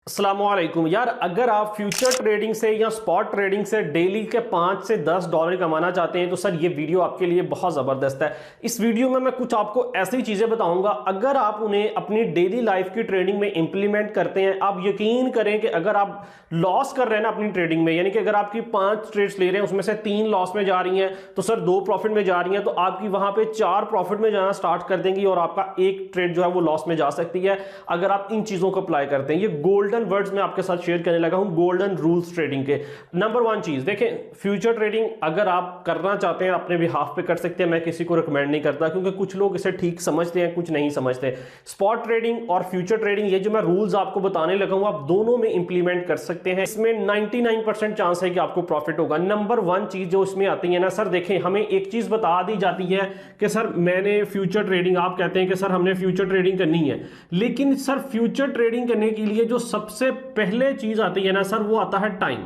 अस्सलामुअलैकुम यार, अगर आप फ्यूचर ट्रेडिंग से या स्पॉट ट्रेडिंग से डेली के 5 से 10 डॉलर कमाना चाहते हैं तो सर ये वीडियो आपके लिए बहुत ज़बरदस्त है। इस वीडियो में मैं कुछ आपको ऐसी चीज़ें बताऊंगा, अगर आप उन्हें अपनी डेली लाइफ की ट्रेडिंग में इंप्लीमेंट करते हैं, आप यकीन करें कि अगर आप लॉस कर रहे हैं ना अपनी ट्रेडिंग में, यानी कि अगर आपकी 5 ट्रेड्स ले रहे हैं उसमें से 3 लॉस में जा रही हैं तो सर 2 प्रॉफिट में जा रही हैं, तो आपकी वहां पे 4 प्रॉफिट में जाना स्टार्ट कर देंगी और आपका एक ट्रेड जो है वो लॉस में जा सकती है अगर आप इन चीज़ों को अप्लाई करते हैं। ये गोल्डन वर्ड्स में आपके साथ शेयर करने लगा हूं, गोल्डन रूल्स ट्रेडिंग के। नंबर 1 चीज देखें, फ्यूचर ट्रेडिंग अगर आप करना चाहते हैं अपने बिहाफ पे कर सकते हैं, मैं किसी को रिकमेंड नहीं करता क्योंकि कुछ लोग इसे ठीक समझते हैं, कुछ नहीं समझते। स्पॉट ट्रेडिंग और फ्यूचर ट्रेडिंग, ये जो मैं रूल्स आपको बताने लगा हूं, आप दोनों में इंप्लीमेंट कर सकते हैं। इसमें 99% चांस है कि आपको प्रॉफिट होगा। नंबर 1 चीज जो इसमें आती है ना सर, देखें हमें एक चीज बता दी जाती है कि सर मैंने फ्यूचर ट्रेडिंग, आप कहते हैं कि सर हमने फ्यूचर ट्रेडिंग करनी है, लेकिन सर फ्यूचर ट्रेडिंग करने के लिए जो सबसे पहले चीज आती है ना सर, वो आता है टाइम,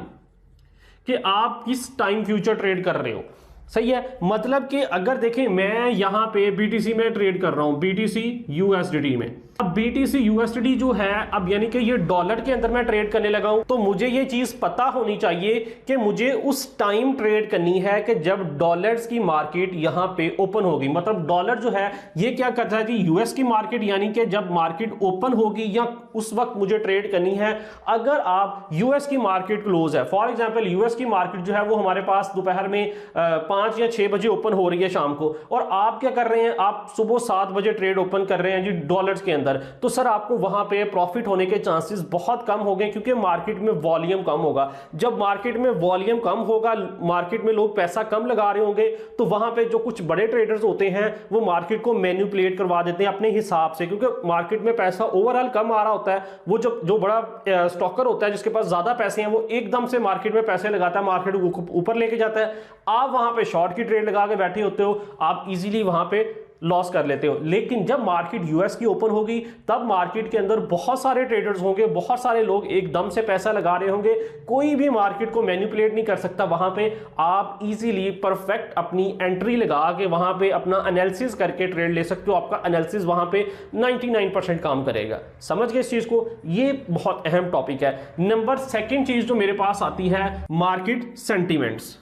कि आप किस टाइम फ्यूचर ट्रेड कर रहे हो। सही है, मतलब कि अगर देखें मैं यहां पे बीटीसी में ट्रेड कर रहा हूं, बीटीसी यूएसडीटी में। अब बीटीसी यूएसडीटी जो है, अब यानी कि ये डॉलर के अंदर मैं ट्रेड करने लगा हूं, तो मुझे ये चीज पता होनी चाहिए कि मुझे उस टाइम ट्रेड करनी है कि जब डॉलर्स की मार्केट यहां पे ओपन होगी। मतलब डॉलर जो है ये क्या करता है कि यूएस की मार्केट, यानी कि जब मार्केट ओपन होगी या उस वक्त मुझे ट्रेड करनी है। अगर आप यूएस की मार्केट क्लोज है, फॉर एग्जांपल यूएस की मार्केट जो है वो हमारे पास दोपहर में 5 या 6 बजे ओपन हो रही है शाम को, और आप क्या कर रहे हैं, आप सुबह 7 बजे ट्रेड ओपन कर रहे हैं जी डॉलर्स के अंदर, तो सर आपको वहां पे प्रॉफिट होने के चांसेस बहुत कम हो गए क्योंकि मार्केट में वॉल्यूम कम होगा। जब मार्केट में वॉल्यूम कम होगा, मार्केट में लोग पैसा कम लगा रहे होंगे, तो वहां पे जो कुछ बड़े ट्रेडर्स होते हैं वो मार्केट को मैनिपुलेट करवा देते हैं अपने हिसाब से, क्योंकि मार्केट में पैसा ओवरऑल कम आ रहा होता है। वो जो बड़ा स्टॉकर होता है जिसके पास ज्यादा पैसे हैं, वो एकदम से मार्केट में पैसे लगाता है, मार्केट को ऊपर लेके जाता है। आप वहां पे शॉर्ट की ट्रेड लगा के बैठे होते हो, आप इजीली वहां पे लॉस कर लेते हो। लेकिन जब मार्केट यूएस की ओपन होगी, तब मार्केट के अंदर बहुत सारे ट्रेडर्स होंगे, बहुत सारे लोग एकदम से पैसा लगा रहे होंगे, कोई भी मार्केट को मैनिपुलेट नहीं कर सकता। वहां पे आप इजीली परफेक्ट अपनी एंट्री लगा के वहां पे अपना एनालिसिस करके ट्रेड ले सकते हो। आपका एनालिसिस वहां पे 99% काम करेगा। समझ गए इस चीज को? ये बहुत अहम टॉपिक है। नंबर 2 चीज जो मेरे पास आती है, मार्केट सेंटीमेंट्स।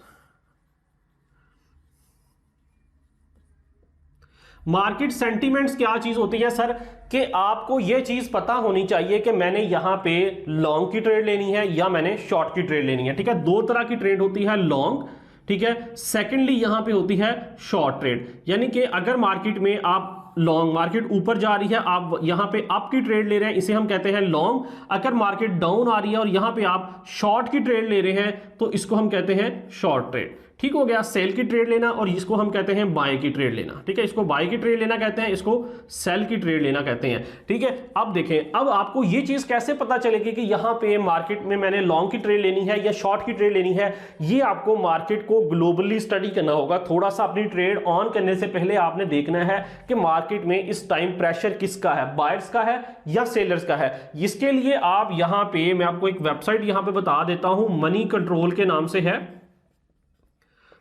मार्केट सेंटीमेंट्स क्या चीज होती है सर, कि आपको यह चीज पता होनी चाहिए कि मैंने यहां पे लॉन्ग की ट्रेड लेनी है या मैंने शॉर्ट की ट्रेड लेनी है। ठीक है, 2 तरह की ट्रेड होती है, लॉन्ग, ठीक है, सेकेंडली यहां पे होती है शॉर्ट ट्रेड। यानी कि अगर मार्केट में आप लॉन्ग, मार्केट ऊपर जा रही है, आप यहां पे अप की ट्रेड ले रहे हैं, इसे हम कहते हैं लॉन्ग। अगर मार्केट डाउन आ रही है और यहां पे आप शॉर्ट की ट्रेड ले रहे हैं तो इसको हम कहते हैं शॉर्ट ट्रेड। ठीक हो गया, सेल की ट्रेड लेना, और इसको हम कहते हैं बाय की ट्रेड लेना। ठीक है, इसको बाय की ट्रेड लेना कहते हैं, इसको सेल की ट्रेड लेना कहते हैं। ठीक है, अब देखें, अब आपको ये चीज कैसे पता चलेगी कि यहां पे मार्केट में मैंने लॉन्ग की ट्रेड लेनी है या शॉर्ट की ट्रेड लेनी है? ये आपको मार्केट को ग्लोबली स्टडी करना होगा। थोड़ा सा अपनी ट्रेड ऑन करने से पहले आपने देखना है कि मार्केट में इस टाइम प्रेशर किसका है, बायर्स का है या सेलर्स का है। इसके लिए आप यहां पे, मैं आपको एक वेबसाइट यहां पे बता देता हूं, मनी कंट्रोल के नाम से है।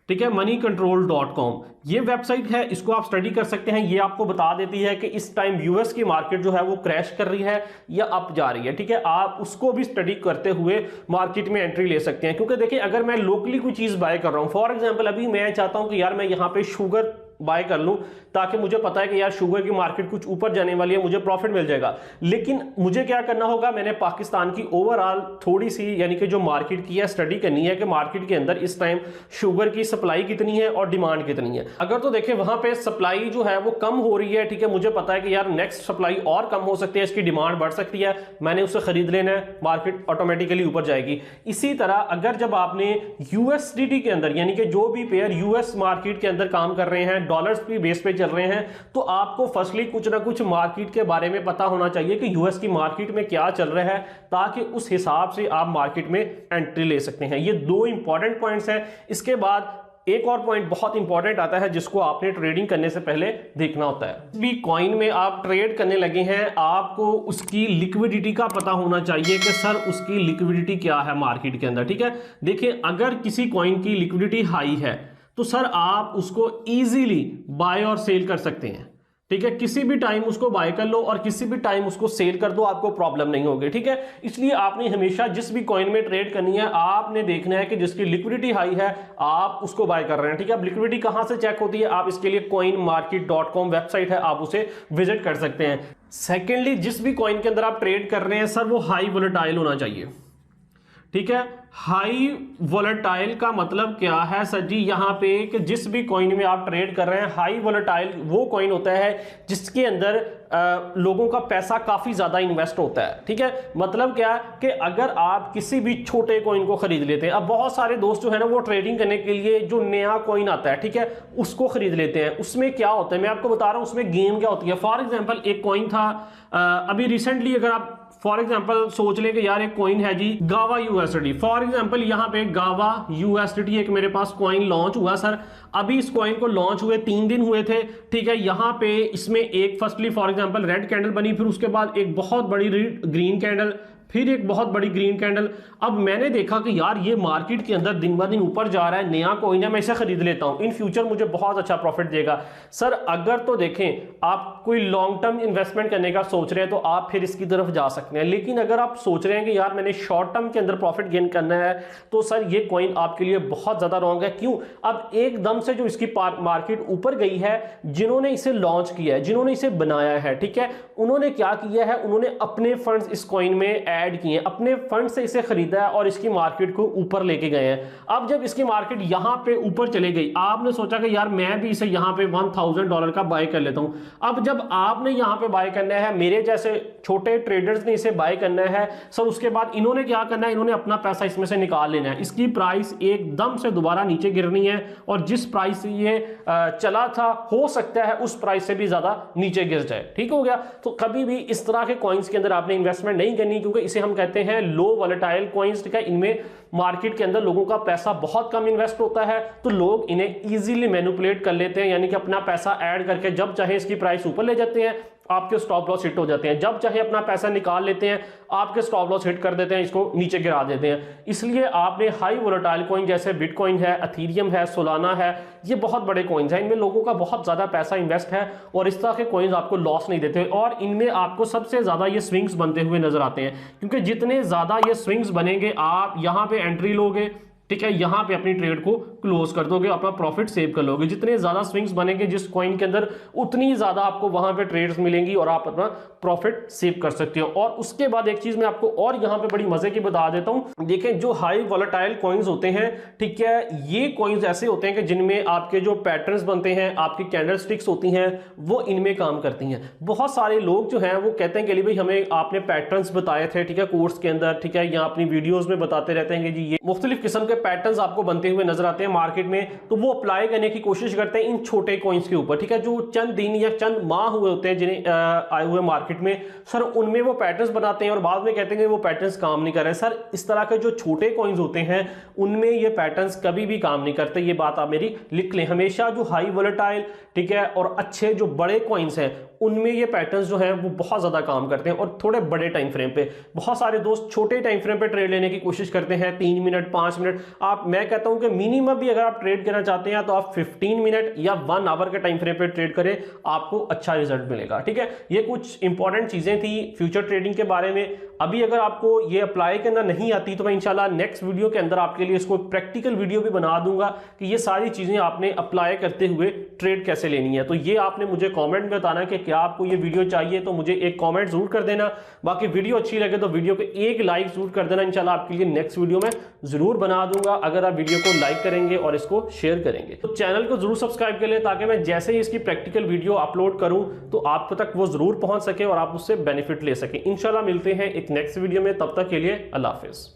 ठीक है, moneycontrol.com ये वेबसाइट है, इसको आप स्टडी कर सकते हैं। ये आपको बता देती है कि इस टाइम यूएस की मार्केट जो है वो क्रैश कर रही है या अप जा रही है। ठीक है, आप उसको भी स्टडी करते हुए मार्केट में एंट्री ले सकते हैं। क्योंकि देखिए, अगर मैं लोकली कोई चीज बाय कर रहा हूं, फॉर एग्जांपल अभी मैं चाहता हूं कि यार मैं यहां पे शुगर बाय कर लूं, ताकि मुझे पता है कि यार शुगर की मार्केट कुछ ऊपर जाने वाली है, मुझे प्रॉफिट मिल जाएगा। लेकिन मुझे क्या करना होगा, मैंने पाकिस्तान की ओवरऑल थोड़ी सी, यानी कि जो मार्केट की है, स्टडी करनी है कि मार्केट के अंदर इस टाइम शुगर की सप्लाई कितनी है और डिमांड कितनी है। अगर तो देखें वहां पे सप्लाई जो है वो कम हो रही है, ठीक है, मुझे पता है कि यार नेक्स्ट सप्लाई और कम हो सकती है, इसकी डिमांड बढ़ सकती है, मैंने उसे खरीद लेना है, मार्केट ऑटोमेटिकली ऊपर जाएगी। इसी तरह अगर जब आपने यूएसडीटी के अंदर, यानी कि जो भी पेयर यूएस मार्केट के अंदर काम कर रहे हैं, डॉलर्स की बेस पे चल रहे हैं, तो आपको फर्स्टली कुछ ना कुछ मार्केट के बारे में पता होना चाहिए कि यूएस की मार्केट में क्या चल रहा है, ताकि उस हिसाब से आप मार्केट में एंट्री ले सकते हैं। ये 2 इंपॉर्टेंट पॉइंट्स हैं। इसके बाद एक और पॉइंट बहुत इंपॉर्टेंट आता है जिसको आपने ट्रेडिंग करने से पहले देखना होता है। भी कॉइन में आप ट्रेड करने लगे हैं, आपको उसकी लिक्विडिटी का पता होना चाहिए कि सर उसकी लिक्विडिटी क्या है मार्केट के अंदर। ठीक है, देखिए अगर किसी कॉइन की लिक्विडिटी हाई है तो सर आप उसको इजीली बाय और सेल कर सकते हैं। ठीक है, किसी भी टाइम उसको बाय कर लो और किसी भी टाइम उसको सेल कर दो, आपको प्रॉब्लम नहीं होगी। ठीक है, इसलिए आपने हमेशा जिस भी कॉइन में ट्रेड करनी है आपने देखना है कि जिसकी लिक्विडिटी हाई है आप उसको बाय कर रहे हैं। ठीक है, अब लिक्विडिटी कहां से चेक होती है, आप इसके लिए coinmarket.com वेबसाइट है, आप उसे विजिट कर सकते हैं। सेकेंडली, जिस भी कॉइन के अंदर आप ट्रेड कर रहे हैं सर वो हाई वोलेटाइल होना चाहिए। ठीक है, हाई वोलेटाइल का मतलब क्या है सर जी, यहां पे कि जिस भी कॉइन में आप ट्रेड कर रहे हैं हाई वोलेटाइल वो कॉइन होता है जिसके अंदर लोगों का पैसा काफी ज्यादा इन्वेस्ट होता है। ठीक है, मतलब क्या कि अगर आप किसी भी छोटे कॉइन को खरीद लेते हैं, अब बहुत सारे दोस्त जो है ना वो ट्रेडिंग करने के लिए जो नया कॉइन आता है, ठीक है, उसको खरीद लेते हैं। उसमें क्या होता है मैं आपको बता रहा हूं, उसमें गेम क्या होती है। फॉर एग्जाम्पल एक कॉइन था अभी रिसेंटली, अगर आप फॉर एग्जाम्पल सोच ले कि यार एक कॉइन है जी गावा यूएसडी, फॉर एग्जाम्पल यहाँ पे गावा यूएसडी एक मेरे पास कॉइन लॉन्च हुआ सर। अभी इस कॉइन को लॉन्च हुए 3 दिन हुए थे। ठीक है, यहाँ पे इसमें एक firstly for example red candle बनी, फिर उसके बाद एक बहुत बड़ी ग्रीन कैंडल, फिर एक बहुत बड़ी ग्रीन कैंडल। अब मैंने देखा कि यार ये मार्केट के अंदर दिन ब दिन ऊपर जा रहा है, नया कॉइन है, मैं इसे खरीद लेता हूं, इन फ्यूचर मुझे बहुत अच्छा प्रॉफिट देगा। सर अगर तो देखें आप कोई लॉन्ग टर्म इन्वेस्टमेंट करने का सोच रहे हैं तो आप फिर इसकी तरफ जा सकते हैं, लेकिन अगर आप सोच रहे हैं कि यार मैंने शॉर्ट टर्म के अंदर प्रॉफिट गेन करना है तो सर ये कॉइन आपके लिए बहुत ज्यादा रॉन्ग है। क्यों? अब एकदम से जो इसकी मार्केट ऊपर गई है, जिन्होंने इसे लॉन्च किया है, जिन्होंने इसे बनाया है, ठीक है, उन्होंने क्या किया है, उन्होंने अपने फंड्स इस कॉइन में ऐड किए, अपने फंड से इसे खरीदा है और इसकी मार्केट को ऊपर लेके गए हैं। अब जब इसकी मार्केट यहां पे ऊपर चले गई, आपने सोचा कि यार मैं भी इसे यहां पे $1000 का बाय कर लेता हूं। अब जब आपने यहां पे बाय करना है, मेरे जैसे छोटे ट्रेडर्स ने इसे बाय करना है सर, उसके बाद इन्होंने क्या करना है, इन्होंने अपना पैसा इसमें से निकाल लेना है। इसकी प्राइस एकदम से दोबारा नीचे गिरनी है और जिस प्राइस से ये चला था हो सकता है उस प्राइस से भी ज्यादा नीचे गिर जाए। ठीक हो गया, तो कभी भी इस तरह के कॉइन्स के अंदर आपने इन्वेस्टमेंट नहीं करनी, क्योंकि इसे हम कहते हैं लो वोलेटाइल कॉइन्स। ठीक है, इनमें मार्केट के अंदर लोगों का पैसा बहुत कम इन्वेस्ट होता है तो लोग इन्हें इजीली मैनिपुलेट कर लेते हैं, यानी कि अपना पैसा ऐड करके जब चाहे इसकी प्राइस ऊपर ले जाते हैं, आपके स्टॉप लॉस हिट हो जाते हैं, जब चाहे अपना पैसा निकाल लेते हैं, आपके स्टॉप लॉस हिट कर देते हैं, इसको नीचे गिरा देते हैं। इसलिए आपने हाई वोलेटाइल कॉइन जैसे बिटकॉइन है, एथेरियम है, सोलाना है, ये बहुत बड़े कॉइन्स हैं, इनमें लोगों का बहुत ज्यादा पैसा इन्वेस्ट है और इस तरह के कॉइन्स आपको लॉस नहीं देते और इनमें आपको सबसे ज्यादा ये स्विंग्स बनते हुए नजर आते हैं, क्योंकि जितने ज्यादा ये स्विंग्स बनेंगे आप यहां पे एंट्री लोगे, ठीक है, यहां पे अपनी ट्रेड को क्लोज कर दोगे, अपना प्रॉफिट सेव कर लोगे। जितने ज्यादा स्विंग्स बनेंगे जिस कॉइन के अंदर, उतनी ज्यादा आपको वहां पे ट्रेड्स मिलेंगी और आप अपना प्रॉफिट सेव कर सकते हो। और उसके बाद एक चीज मैं आपको और यहां पे बड़ी मजे की बता देता हूं, देखें जो हाई वोलेटाइल कॉइन्स होते हैं, ठीक है, ये कॉइन्स ऐसे होते हैं कि जिनमें आपके जो पैटर्न्स बनते हैं, आपकी कैंडलस्टिक्स होती हैं, वो इनमें काम करती हैं। बहुत सारे लोग जो हैं वो कहते हैं कि भाई हमें आपने पैटर्न्स बताए थे, ठीक है, कोर्स के अंदर, ठीक है, या अपनी वीडियोस में बताते रहते हैं कि जी ये मुख्तलिफ किस्म के पैटर्न्स आपको बनते हुए नजर आते हैं मार्केट में, तो वो अप्लाई करने की कोशिश करते हैं इन छोटे कॉइन्स के ऊपर। ठीक है, जो चंद दिन या चंद माह हुए होते हैं जिन्हें आए हुए मार्केट में, सर उनमें वो पैटर्न्स बनाते हैं और बाद में कहते हैं कि वो पैटर्न्स काम नहीं कर रहे। सर इस तरह के जो छोटे कॉइन्स होते हैं उनमें ये पैटर्न्स कभी भी काम नहीं करते, ये बात आप मेरी लिख लें। हमेशा जो हाई वोलेटाइल, ठीक है, और अच्छे जो बड़े कॉइन्स हैं उनमें ये पैटर्न्स जो हैं वो बहुत ज्यादा काम करते हैं और थोड़े बड़े टाइम फ्रेम पे। बहुत सारे दोस्त छोटे टाइम फ्रेम पे ट्रेड लेने की कोशिश करते हैं, 3 मिनट 5 मिनट। आप, मैं कहता हूं कि मिनिमम भी अगर आप ट्रेड करना चाहते हैं तो आप 15 मिनट या 1 आवर के टाइम फ्रेम पे ट्रेड करें, आपको अच्छा रिजल्ट मिलेगा। ठीक है, ये कुछ इंपॉर्टेंट चीजें थी फ्यूचर ट्रेडिंग के बारे में। अभी अगर आपको ये अप्लाई करना नहीं आती तो मैं इंशाल्लाह नेक्स्ट वीडियो के अंदर आपके लिए इसको प्रैक्टिकल वीडियो भी बना दूंगा कि ये सारी चीजें आपने अप्लाई करते हुए ट्रेड कैसे लेनी है। तो ये आपने मुझे कमेंट में बताना कि क्या आपको ये वीडियो चाहिए, तो मुझे एक कमेंट जरूर कर देना। बाकी वीडियो अच्छी लगे तो वीडियो को एक लाइक जरूर कर देना, इंशाल्लाह आपके लिए नेक्स्ट वीडियो में जरूर बना दूंगा अगर आप वीडियो को लाइक करेंगे और इसको शेयर करेंगे। तो चैनल को जरूर सब्सक्राइब कर ले ताकि मैं जैसे ही इसकी प्रैक्टिकल वीडियो अपलोड करूं तो आप तक वो जरूर पहुंच सके और आप उससे बेनिफिट ले सके। इंशाल्लाह मिलते हैं एक नेक्स्ट वीडियो में, तब तक के लिए अल्लाह हाफिज।